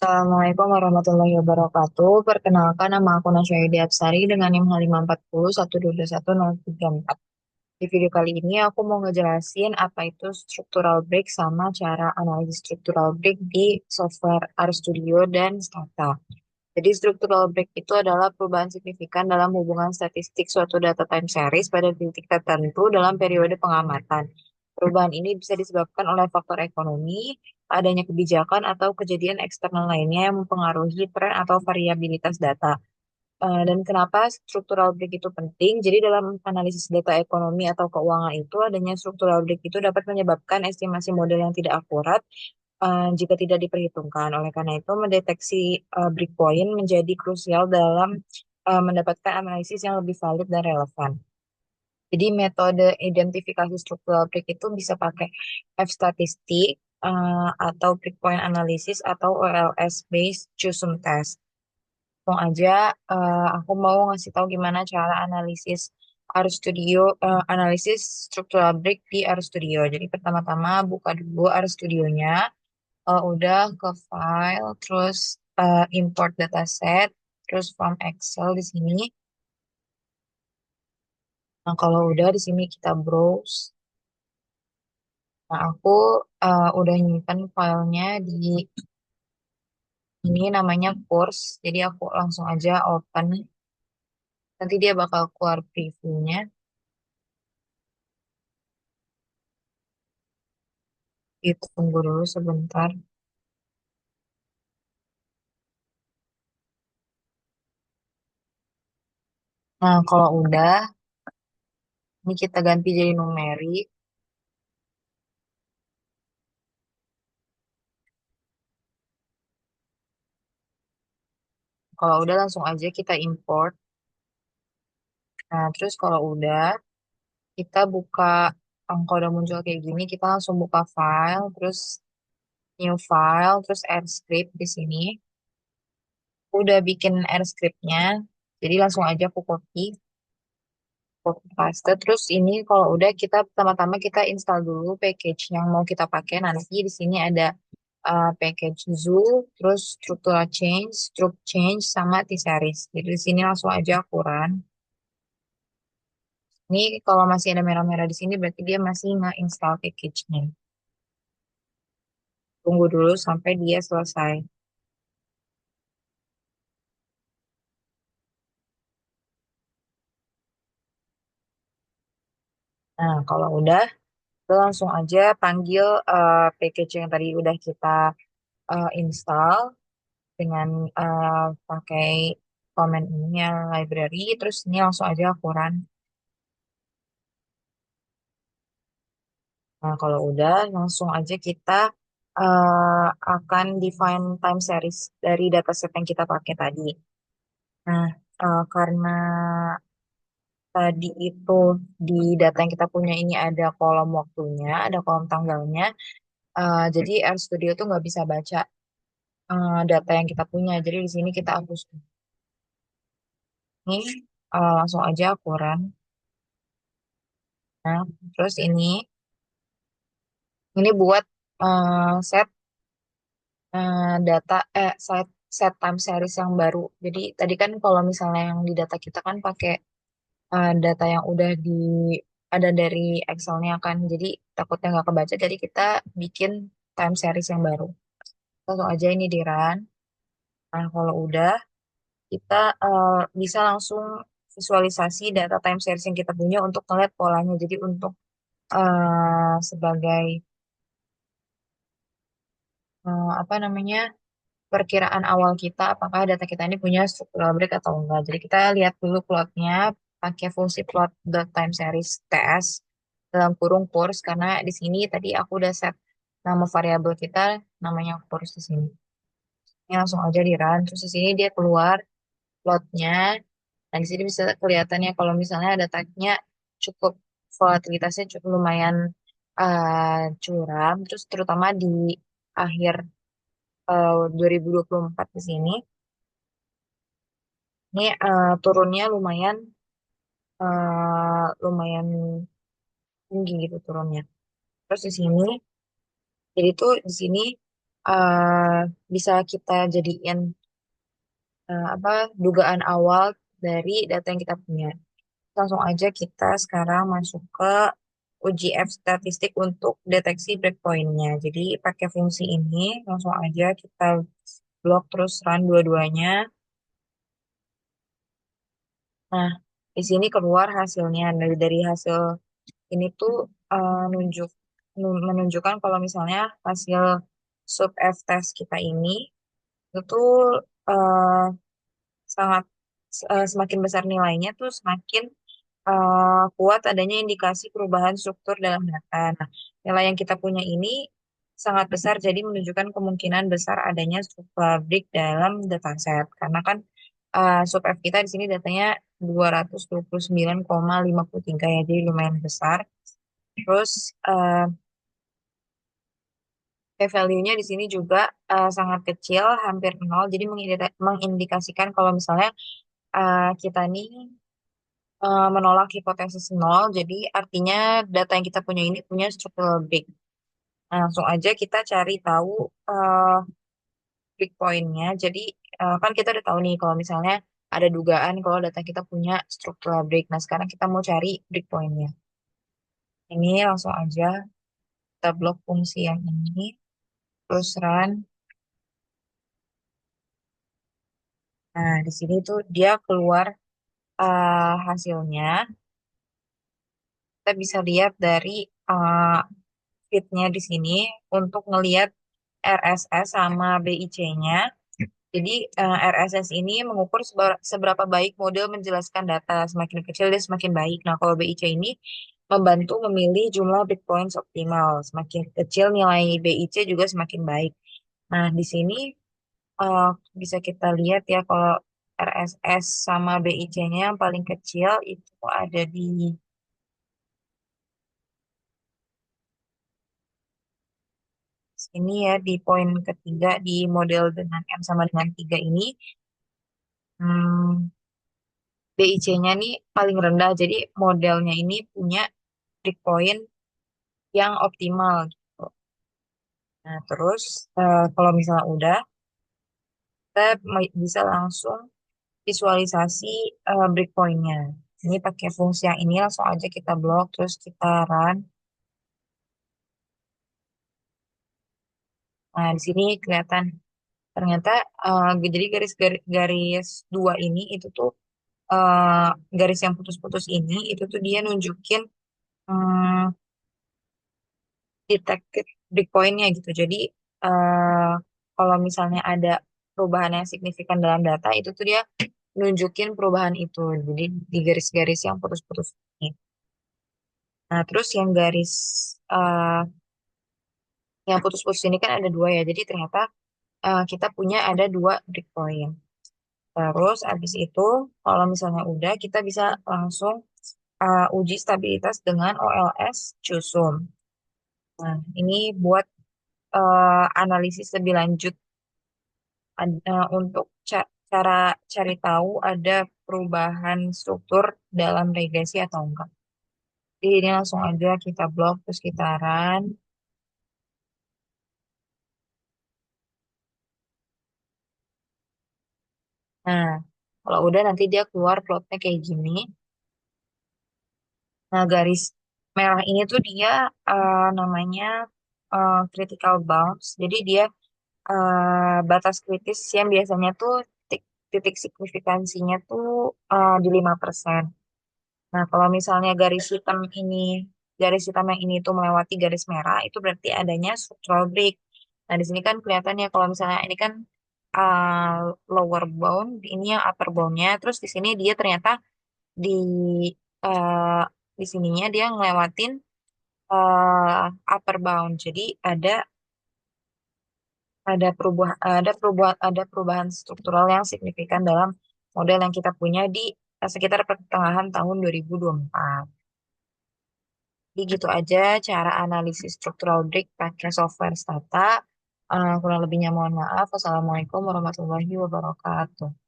Assalamualaikum warahmatullahi wabarakatuh. Perkenalkan, nama aku Nasya Apsari dengan NIM 540121034. Di video kali ini aku mau ngejelasin apa itu structural break sama cara analisis structural break di software RStudio dan Stata. Jadi structural break itu adalah perubahan signifikan dalam hubungan statistik suatu data time series pada titik tertentu dalam periode pengamatan. Perubahan ini bisa disebabkan oleh faktor ekonomi, adanya kebijakan atau kejadian eksternal lainnya yang mempengaruhi tren atau variabilitas data. Dan kenapa structural break itu penting? Jadi dalam analisis data ekonomi atau keuangan itu adanya structural break itu dapat menyebabkan estimasi model yang tidak akurat jika tidak diperhitungkan. Oleh karena itu, mendeteksi breakpoint menjadi krusial dalam mendapatkan analisis yang lebih valid dan relevan. Jadi metode identifikasi struktural break itu bisa pakai F-statistik atau breakpoint analysis atau OLS based Choosum test. Langsung aja, aku mau ngasih tahu gimana cara analisis RStudio, analisis structural break di RStudio. Jadi pertama-tama buka dulu RStudionya, udah ke file, terus import dataset, terus from Excel di sini. Nah, kalau udah di sini kita browse. Nah, aku udah nyimpen filenya di ini namanya course. Jadi aku langsung aja open. Nanti dia bakal keluar previewnya. Ditunggu dulu sebentar. Nah, kalau udah, ini kita ganti jadi numerik. Kalau udah langsung aja kita import. Nah, terus kalau udah, kita buka, kalau udah muncul kayak gini, kita langsung buka file, terus new file, terus add script di sini. Udah bikin add scriptnya, jadi langsung aja aku copy paste. Terus ini kalau udah kita pertama-tama kita install dulu package yang mau kita pakai nanti. Di sini ada package Zoo, terus structural change, struct change, sama T-series. Jadi di sini langsung aja aku run. Ini kalau masih ada merah-merah di sini berarti dia masih nge-install package-nya. Tunggu dulu sampai dia selesai. Nah, kalau udah, kita langsung aja panggil package yang tadi udah kita install dengan pakai komen ini ya, library. Terus ini langsung aja aku run. Nah, kalau udah, langsung aja kita akan define time series dari dataset yang kita pakai tadi. Nah, karena tadi itu di data yang kita punya ini ada kolom waktunya, ada kolom tanggalnya. Jadi RStudio tuh nggak bisa baca data yang kita punya. Jadi di sini kita hapus ini, langsung aja aku run. Nah, terus ini buat set data set set time series yang baru. Jadi tadi kan kalau misalnya yang di data kita kan pakai data yang udah ada dari Excel-nya kan. Jadi takutnya nggak kebaca. Jadi kita bikin time series yang baru. Langsung aja ini di run. Nah, kalau udah kita bisa langsung visualisasi data time series yang kita punya untuk ngeliat polanya. Jadi untuk sebagai apa namanya, perkiraan awal kita apakah data kita ini punya structural break atau enggak. Jadi kita lihat dulu plotnya pakai fungsi plot dot time series TS dalam kurung course, karena di sini tadi aku udah set nama variabel kita namanya course di sini. Ini langsung aja di run. Terus di sini dia keluar plotnya. Nah, di sini bisa kelihatan ya kalau misalnya datanya cukup volatilitasnya cukup lumayan curam, terus terutama di akhir 2024 di sini. Ini turunnya lumayan tinggi gitu turunnya. Terus di sini, jadi tuh di sini eh, bisa kita jadiin apa dugaan awal dari data yang kita punya. Langsung aja kita sekarang masuk ke uji F statistik untuk deteksi breakpointnya. Jadi pakai fungsi ini langsung aja kita blok terus run dua-duanya. Nah, di sini keluar hasilnya. Dari hasil ini tuh nunjuk menunjukkan kalau misalnya hasil sub F test kita ini itu eh, sangat semakin besar nilainya tuh semakin kuat adanya indikasi perubahan struktur dalam data. Nah, nilai yang kita punya ini sangat besar, jadi menunjukkan kemungkinan besar adanya subpabrik dalam dataset. Karena kan sub F kita di sini datanya 229,53 ya, jadi lumayan besar. Terus P-value-nya di sini juga sangat kecil, hampir nol, jadi mengindikasikan kalau misalnya kita nih menolak hipotesis nol, jadi artinya data yang kita punya ini punya structural break. Nah, langsung aja kita cari tahu uh, breakpoint-nya. Jadi kan kita udah tahu nih kalau misalnya ada dugaan kalau data kita punya structural break. Nah, sekarang kita mau cari breakpoint-nya. Ini langsung aja kita blok fungsi yang ini, terus run. Nah, di sini tuh dia keluar hasilnya. Kita bisa lihat dari uh, feed-nya di sini untuk ngelihat RSS sama BIC-nya. Jadi RSS ini mengukur seberapa baik model menjelaskan data. Semakin kecil dia semakin baik. Nah, kalau BIC ini membantu memilih jumlah breakpoints optimal. Semakin kecil nilai BIC juga semakin baik. Nah, di sini eh, bisa kita lihat ya kalau RSS sama BIC-nya yang paling kecil itu ada di sini ya, di poin ketiga di model dengan M sama dengan 3 ini. Hmm, BIC-nya nih paling rendah, jadi modelnya ini punya breakpoint yang optimal gitu. Nah, terus kalau misalnya udah, kita bisa langsung visualisasi breakpointnya. Ini pakai fungsi yang ini langsung aja kita blok, terus kita run. Nah, di sini kelihatan ternyata jadi garis dua ini itu tuh eh, garis yang putus-putus ini itu tuh dia nunjukin hmm, detected breakpointnya gitu. Jadi eh, kalau misalnya ada perubahan yang signifikan dalam data itu tuh dia nunjukin perubahan itu. Jadi di garis-garis yang putus-putus ini. Nah, terus eh, yang putus-putus ini kan ada dua ya. Jadi ternyata kita punya ada dua breakpoint. Terus abis itu kalau misalnya udah kita bisa langsung uji stabilitas dengan OLS CUSUM. Nah, ini buat analisis lebih lanjut untuk cara cari tahu ada perubahan struktur dalam regresi atau enggak. Jadi ini langsung aja kita blok terus kita run. Nah, kalau udah nanti dia keluar plotnya kayak gini. Nah, garis merah ini tuh dia namanya critical bounds. Jadi dia batas kritis yang biasanya tuh titik signifikansinya tuh di 5%. Nah, kalau misalnya garis hitam yang ini tuh melewati garis merah, itu berarti adanya structural break. Nah, di sini kan kelihatannya kalau misalnya ini kan lower bound, ini yang upper boundnya. Terus di sini dia ternyata di uh, di sininya dia ngelewatin upper bound. Jadi ada perubahan struktural yang signifikan dalam model yang kita punya di sekitar pertengahan tahun 2024. Jadi gitu aja cara analisis structural break pakai software Stata. Kurang lebihnya mohon maaf. Wassalamualaikum warahmatullahi wabarakatuh.